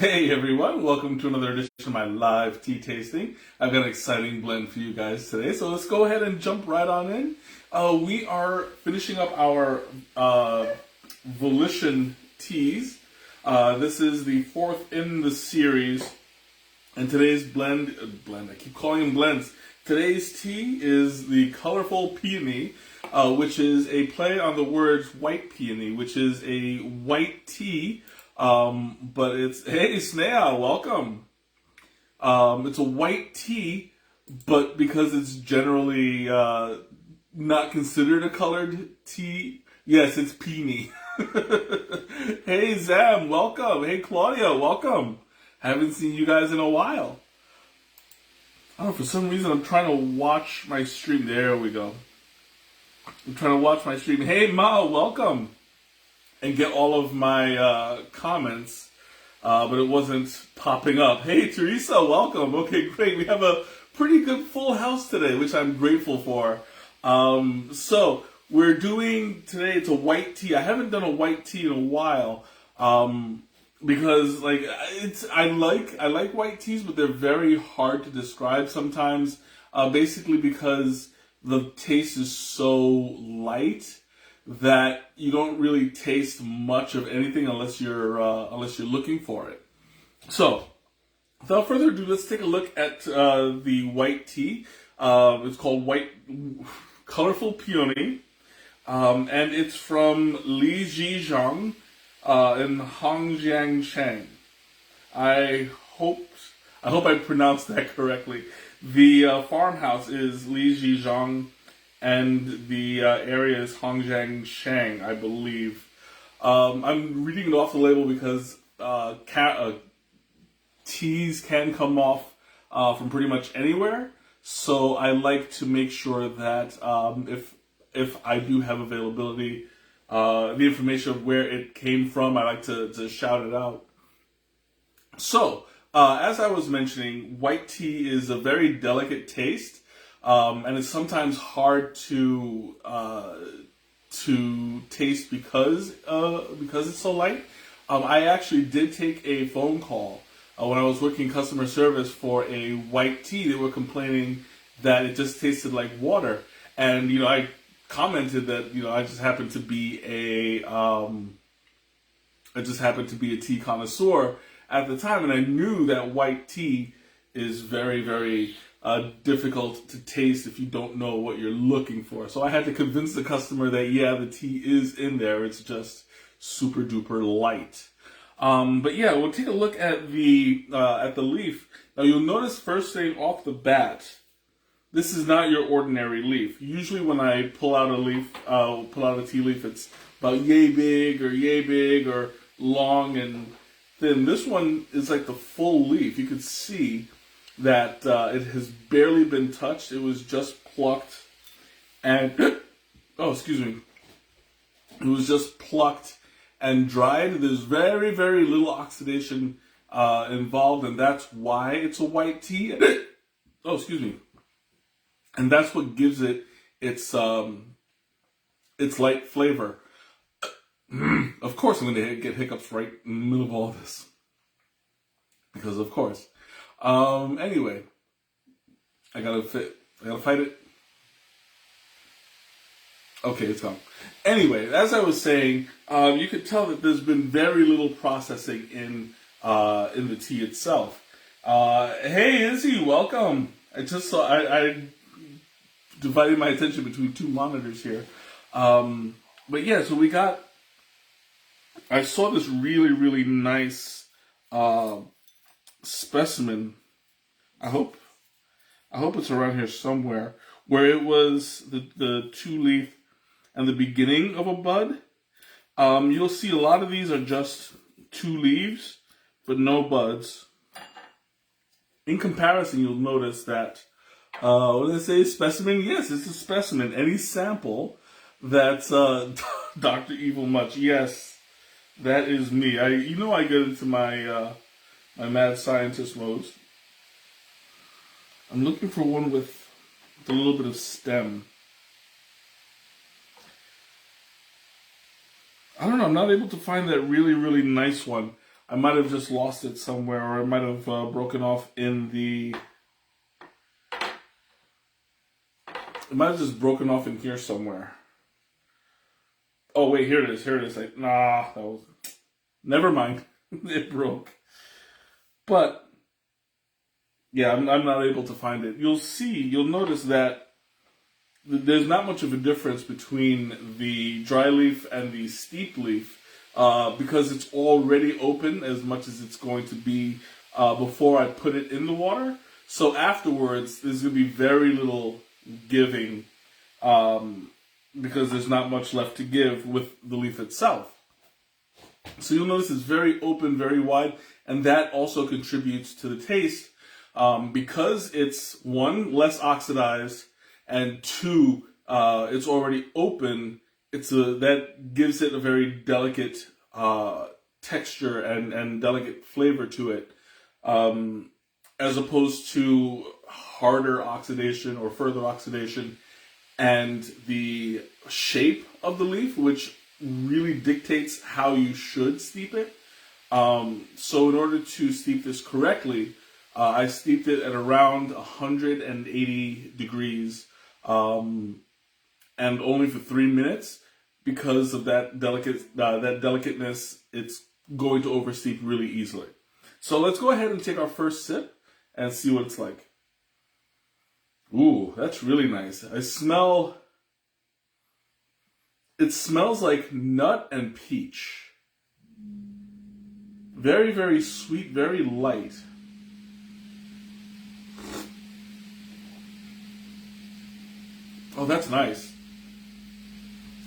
Hey everyone, welcome to another edition of my live tea tasting. I've got an exciting blend for you guys today, so let's go ahead and jump right on in. We are finishing up our Volition teas. This is the fourth in the series, and today's blend, I keep calling them blends. Today's tea is the Colorful Peony, which is a play on the words white peony, which is a white tea. But it's, hey Snea, welcome. It's a white tea, but because it's generally not considered a colored tea, yes, it's peony. Hey Zam, welcome. Hey Claudia, welcome. Haven't seen you guys in a while. I don't know, for some reason I'm trying to watch my stream. There we go. I'm trying to watch my stream. Hey Ma, welcome. And get all of my comments, but it wasn't popping up. Hey, Teresa, welcome. Okay, great. We have a pretty good full house today, which I'm grateful for. So we're doing today. It's a white tea. I haven't done a white tea in a while because, like, I like white teas, but they're very hard to describe sometimes. Basically, because the taste is so light that you don't really taste much of anything unless you're looking for it. So, without further ado, let's take a look at the white tea. It's called Colorful Peony, and it's from Li Zhejiang in Hongjiangcheng. I hope I pronounced that correctly. The farmhouse is Li Zhejiang, and the area is Hongjiangcheng, I believe. I'm reading it off the label because teas can come off from pretty much anywhere. So I like to make sure that if I do have availability, the information of where it came from, I like to shout it out. So, as I was mentioning, white tea is a very delicate taste. And it's sometimes hard to taste because it's so light. I actually did take a phone call when I was working customer service for a white tea. They were complaining that it just tasted like water, and I commented that I just happened to be a tea connoisseur at the time, and I knew that white tea is very, very difficult to taste if you don't know what you're looking for. So I had to convince the customer that yeah, the tea is in there. It's just super duper light. But yeah, we'll take a look at the leaf. Now you'll notice first thing off the bat, this is not your ordinary leaf. Usually when I pull out a tea leaf, it's about yay big or long and thin. This one is like the full leaf. You can see that it has barely been touched. It was just plucked and it was just plucked and dried. There's very, very little oxidation involved, and that's why it's a white tea. And that's what gives it its light flavor. Of course, I'm going to get hiccups right in the middle of all this because, of course. Anyway, I gotta fight it. Okay, it's gone. Anyway, as I was saying, you could tell that there's been very little processing in the tea itself. Hey Izzy, welcome. I just saw, I divided my attention between two monitors here. But yeah, so I saw this really, really nice, specimen. I hope it's around here somewhere, where it was the two leaf and the beginning of a bud. You'll see a lot of these are just two leaves, but no buds. In comparison, you'll notice that, what did I say, specimen? Yes, it's a specimen. Any sample that's Dr. Evil Much. Yes, that is me. I get into my my mad scientist modes. I'm looking for one with a little bit of stem. I don't know, I'm not able to find that really, really nice one. I might have just lost it somewhere, or it might have broken off in the... It might have just broken off in here somewhere. Oh, wait, here it is. Nah, that was... Never mind. It broke. But, yeah, I'm not able to find it. You'll notice that there's not much of a difference between the dry leaf and the steep leaf because it's already open as much as it's going to be before I put it in the water. So afterwards, there's going to be very little giving because there's not much left to give with the leaf itself. So you'll notice it's very open, very wide, and that also contributes to the taste because it's, one, less oxidized, and two, it's already open. That gives it a very delicate texture and delicate flavor to it, as opposed to harder oxidation or further oxidation, and the shape of the leaf, which really dictates how you should steep it. So in order to steep this correctly, I steeped it at around 180 degrees, and only for 3 minutes because of that delicateness. It's going to oversteep really easily. So let's go ahead and take our first sip and see what it's like. Ooh, that's really nice. It smells like nut and peach. Very, very sweet, very light. Oh, that's nice.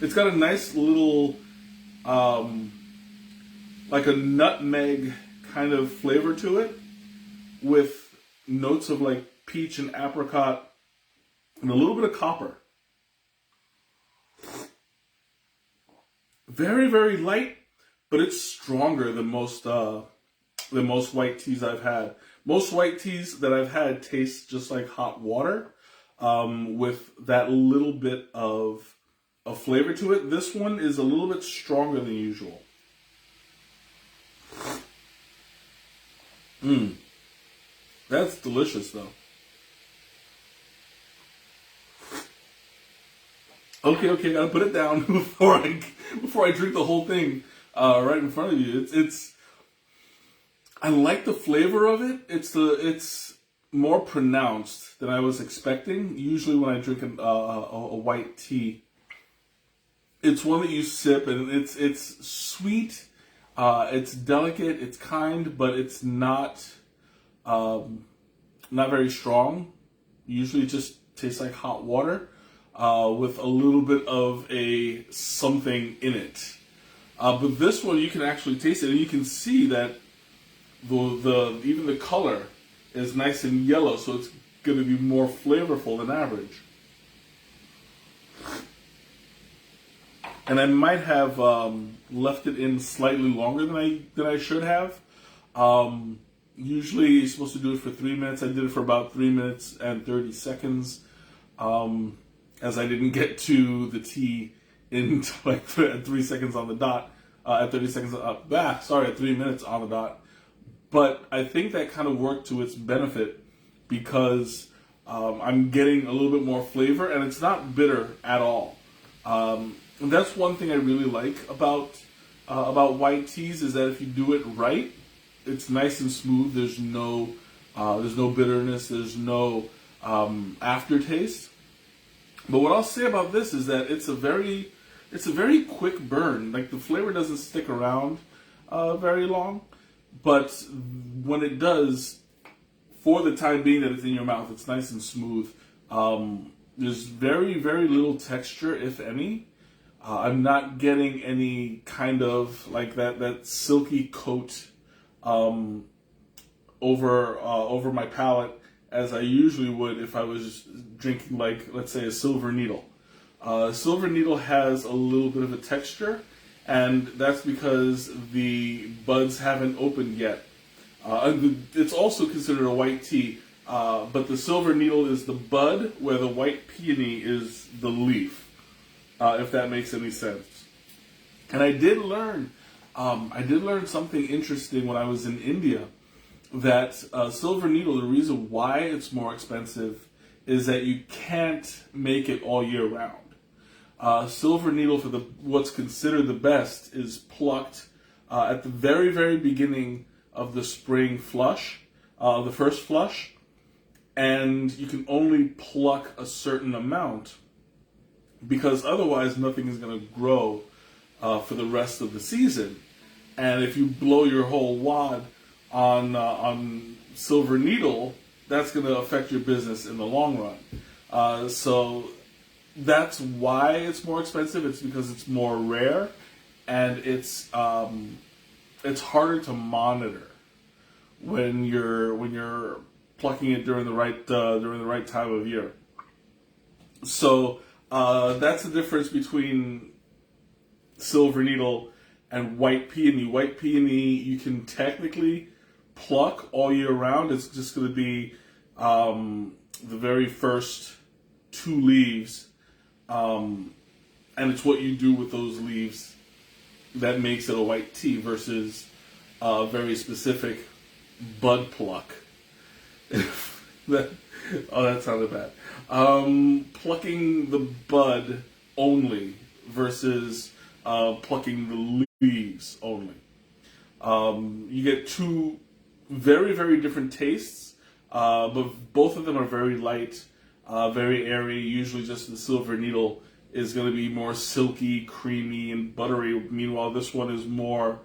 It's got a nice little, like a nutmeg kind of flavor to it, with notes of like peach and apricot and a little bit of copper. Very, very light, but it's stronger than most white teas I've had. Most white teas that I've had taste just like hot water, with that little bit of flavor to it. This one is a little bit stronger than usual. That's delicious, though. Okay, gotta put it down before I drink the whole thing right in front of you. I like the flavor of it. It's more pronounced than I was expecting. Usually when I drink a white tea, it's one that you sip and it's sweet, it's delicate, it's kind, but it's not very strong. Usually it just tastes like hot water with a little bit of a something in it. But this one you can actually taste it, and you can see that even the color is nice and yellow, so it's going to be more flavorful than average. And I might have left it in slightly longer than I should have. Usually you're supposed to do it for 3 minutes. I did it for about 3 minutes and 30 seconds, as I didn't get to the tea in like 3 seconds on the dot. At 30 seconds, at 3 minutes on the dot. But I think that kind of worked to its benefit because I'm getting a little bit more flavor, and it's not bitter at all. And that's one thing I really like about white teas, is that if you do it right, it's nice and smooth. There's no bitterness. There's no aftertaste. But what I'll say about this is that it's a very quick burn. Like, the flavor doesn't stick around very long, but when it does, for the time being that it's in your mouth, it's nice and smooth. There's very, very little texture, if any. I'm not getting any kind of like that silky coat over my palate as I usually would if I was drinking, like, let's say, a Silver Needle. Silver Needle has a little bit of a texture, and that's because the buds haven't opened yet. It's also considered a white tea, but the Silver Needle is the bud, where the white peony is the leaf, if that makes any sense. And I did learn I did learn something interesting when I was in India, that silver needle, the reason why it's more expensive is that you can't make it all year round. Silver needle for what's considered the best is plucked at the very, very beginning of the spring flush, the first flush, and you can only pluck a certain amount because otherwise nothing is going to grow for the rest of the season. And if you blow your whole wad on silver needle, that's going to affect your business in the long run. So that's why it's more expensive. It's because it's more rare, and it's harder to monitor when you're plucking it during the right time of year. So that's the difference between silver needle and white peony. White peony you can technically pluck all year round. It's just going to be the very first 2 leaves, and it's what you do with those leaves that makes it a white tea versus a very specific bud pluck. That sounded bad. Plucking the bud only versus plucking the leaves only. You get 2 very, very different tastes, but both of them are very light, very airy. Usually just the silver needle is going to be more silky, creamy, and buttery. Meanwhile, this one is more,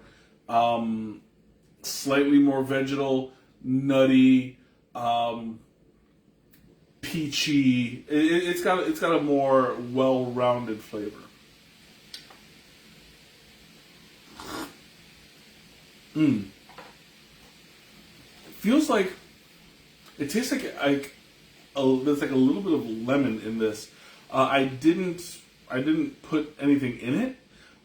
slightly more vegetal, nutty, peachy. It's got a more well-rounded flavor. It feels like it tastes like there's like a little bit of lemon in this. I didn't put anything in it,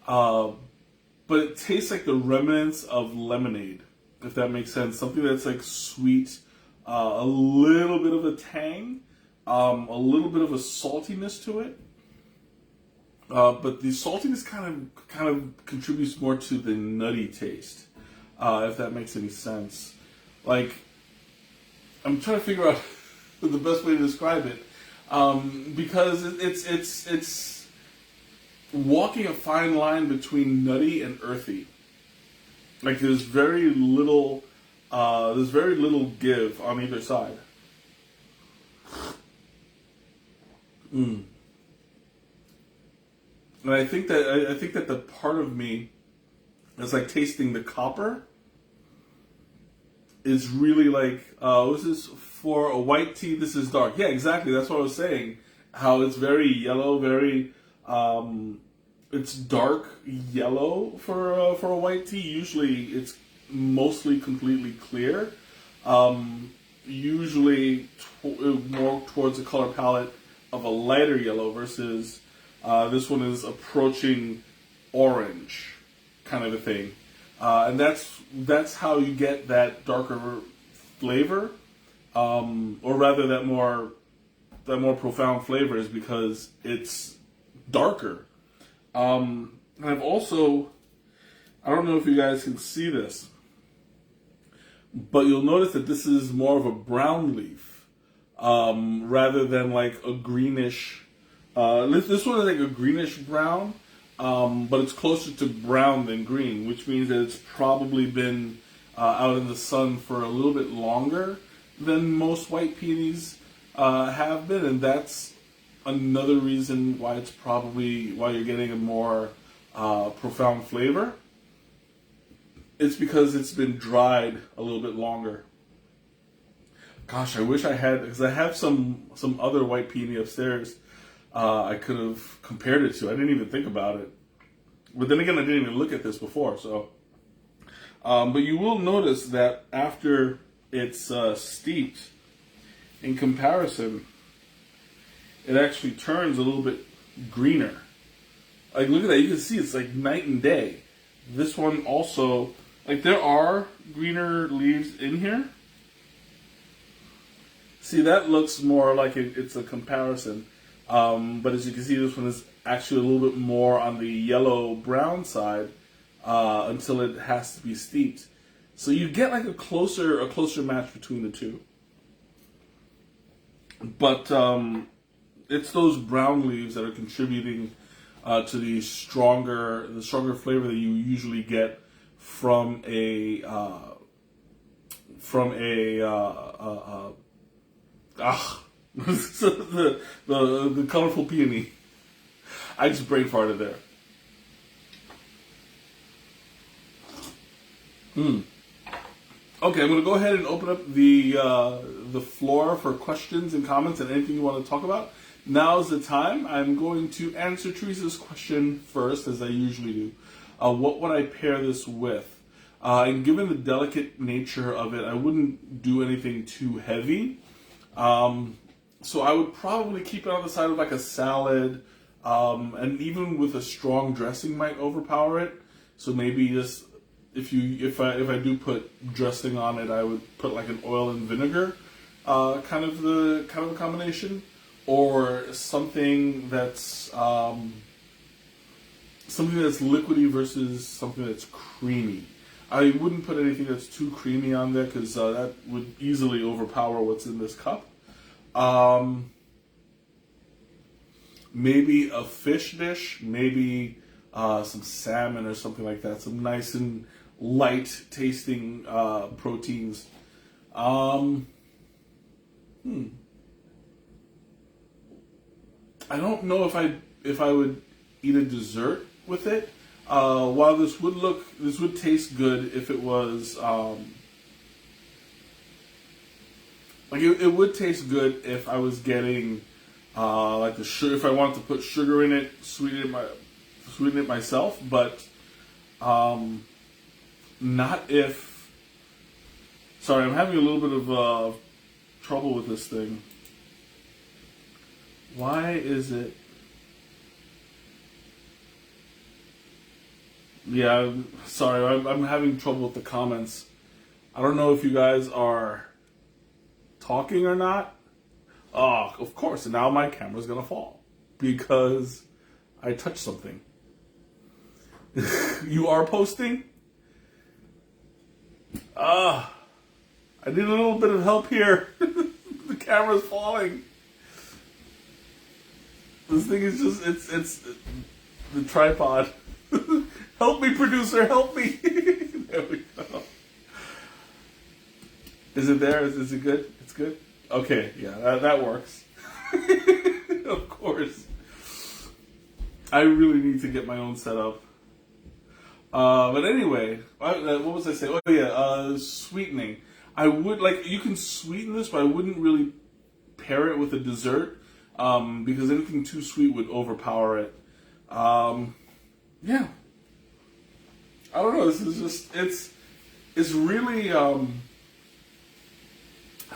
but it tastes like the remnants of lemonade, if that makes sense. Something that's like sweet, a little bit of a tang, a little bit of a saltiness to it. But the saltiness kind of contributes more to the nutty taste, if that makes any sense. Like, I'm trying to figure out the best way to describe it, because it's walking a fine line between nutty and earthy. Like there's very little give on either side. And I think that the part of me that's like tasting the copper is really like, this is for a white tea, this is dark. Yeah, exactly. That's what I was saying. How it's very yellow, very, it's dark yellow for a white tea. Usually it's mostly completely clear. Usually more towards the color palette of a lighter yellow versus this one is approaching orange kind of a thing. And that's how you get that darker flavor, or rather that more profound flavor is because it's darker. And I've also, I don't know if you guys can see this, but you'll notice that this is more of a brown leaf, rather than like a greenish. This one is like a greenish brown. But it's closer to brown than green, which means that it's probably been out in the sun for a little bit longer than most white peonies have been, and that's another reason why you're getting a more profound flavor. It's because it's been dried a little bit longer. Gosh, I wish I had, because I have some other white peony upstairs. I could have compared it to. I didn't even think about it. But then again, I didn't even look at this before. So, but you will notice that after it's steeped, in comparison, it actually turns a little bit greener. Like, look at that. You can see it's like night and day. This one also, like, there are greener leaves in here. See, that looks more like it's a comparison. But as you can see, this one is actually a little bit more on the yellow-brown side, until it has to be steeped. So you get like a closer match between the two. But it's those brown leaves that are contributing to the stronger flavor that you usually get from a the colorful peony. I just brain farted there. Okay, I'm going to go ahead and open up the floor for questions and comments and anything you want to talk about. Now's the time. I'm going to answer Teresa's question first, as I usually do. What would I pair this with? And given the delicate nature of it, I wouldn't do anything too heavy. So I would probably keep it on the side of like a salad, and even with a strong dressing might overpower it. So maybe just if I do put dressing on it, I would put like an oil and vinegar kind of the combination, or something that's liquidy versus something that's creamy. I wouldn't put anything that's too creamy on there because that would easily overpower what's in this cup. Maybe a fish dish, maybe some salmon or something like that. Some nice and light tasting proteins. I don't know if I would eat a dessert with it. While this would taste good if it was it would taste good if I was getting like the sugar, if I wanted to put sugar in it, sweeten it myself, but not if. Sorry, I'm having a little bit of trouble with this thing. Why is it? Yeah, sorry, I'm having trouble with the comments. I don't know if you guys are talking or not. Oh, of course, and now my camera's gonna fall because I touched something. You are posting? I need a little bit of help here. The camera's falling. This thing is just, it's the tripod. Help me, producer, help me. There we go. Is it there? Is it good? It's good? Okay, yeah, that works. Of course. I really need to get my own setup. But anyway, what was I saying? Oh yeah, sweetening. I would, you can sweeten this, but I wouldn't really pair it with a dessert, because anything too sweet would overpower it. Yeah. I don't know, this is just, it's really, how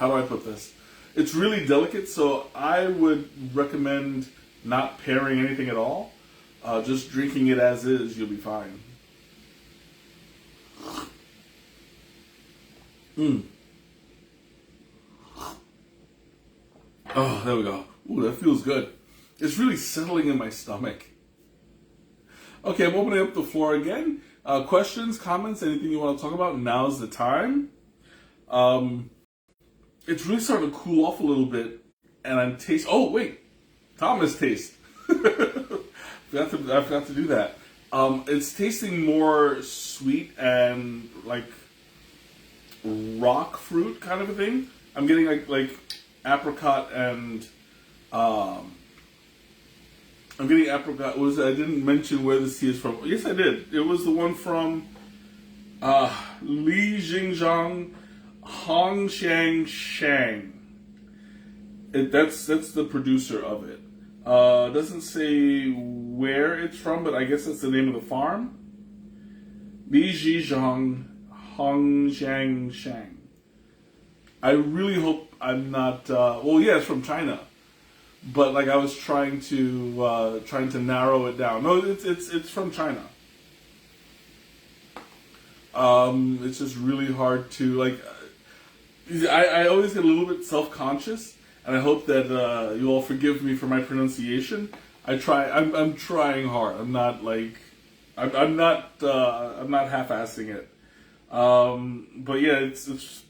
do I put this? It's really delicate, so I would recommend not pairing anything at all. Just drinking it as is, you'll be fine. Oh, there we go. Ooh, that feels good. It's really settling in my stomach. Okay, I'm opening up the floor again. Questions, comments, anything you want to talk about, now's the time. It's really starting to cool off a little bit, and I'm taste. Oh wait, Thomas taste. I forgot to do that. It's tasting more sweet and like rock fruit kind of a thing. I'm getting like apricot and I'm getting apricot. I didn't mention where this tea is from. Yes, I did. It was the one from Li Jingzhang Hongxiang Shang. That's the producer of it. Doesn't say where it's from, but I guess that's the name of the farm. Li Jingzhang Hongxiang Shang. I really hope I'm not. Well, yeah, it's from China, but I was trying to narrow it down. No, it's from China. It's just really hard to I always get a little bit self-conscious, and I hope that you all forgive me for my pronunciation. I'm trying hard. I'm not I'm not half-assing it. But yeah, it's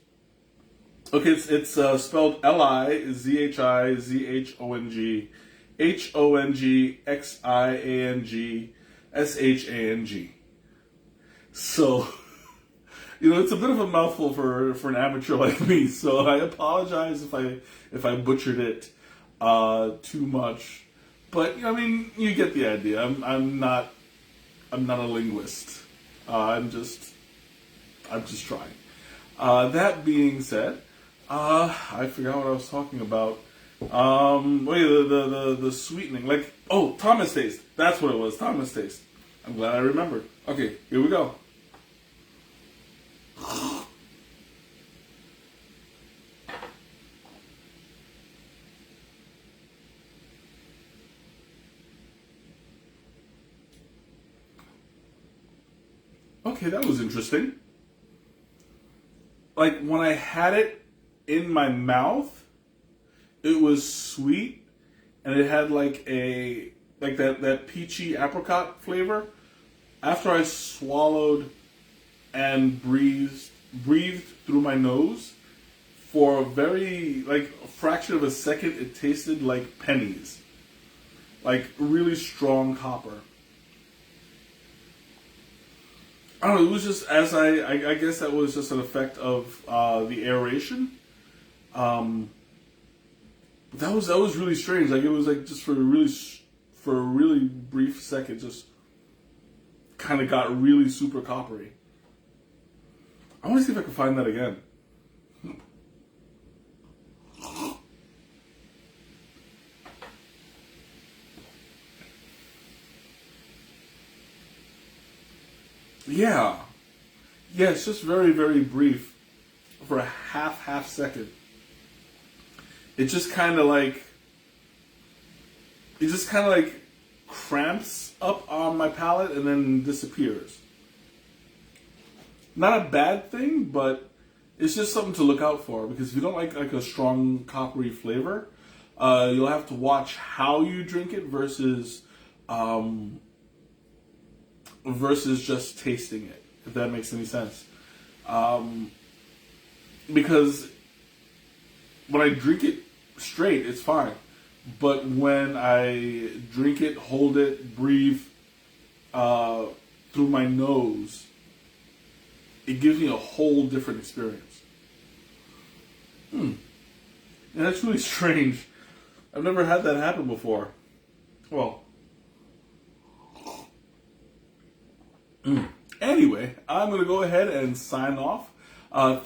okay. It's spelled LIZHIZHONGHONGXIANGSHANG. So, it's a bit of a mouthful for an amateur like me. So I apologize if I butchered it too much. But I mean, you get the idea. I'm not a linguist. I'm just trying. That being said, I forgot what I was talking about. The sweetening, like, Thomas taste. That's what it was. Thomas taste. I'm glad I remembered. Okay, here we go. Okay, that was interesting. Like, when I had it in my mouth, it was sweet, and it had like that peachy apricot flavor. After I swallowed and breathed through my nose, for a fraction of a second, it tasted like pennies, like really strong copper. I don't know. It was just I guess that was just an effect of the aeration. That was really strange. Like, it was like just for a really brief second, just kind of got really super coppery. I want to see if I can find that again. Yeah. Yeah, it's just very, very brief. For a half second. It just kind of like cramps up on my palate and then disappears. Not a bad thing, but it's just something to look out for, because if you don't like a strong coppery flavor, you'll have to watch how you drink it versus just tasting it, if that makes any sense. Because when I drink it straight, it's fine. But when I drink it, hold it, breathe through my nose, it gives me a whole different experience. And that's really strange. I've never had that happen before. Well, anyway, I'm going to go ahead and sign off.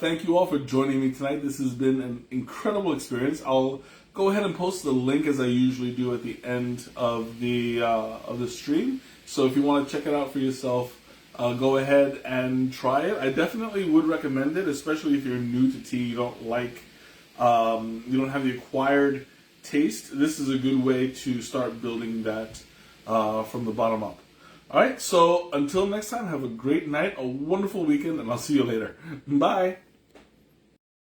Thank you all for joining me tonight. This has been an incredible experience. I'll go ahead and post the link, as I usually do, at the end of the stream. So if you want to check it out for yourself, go ahead and try it. I definitely would recommend it, especially if you're new to tea. You don't have the acquired taste. This is a good way to start building that from the bottom up. All right, so until next time, have a great night, a wonderful weekend, and I'll see you later. Bye.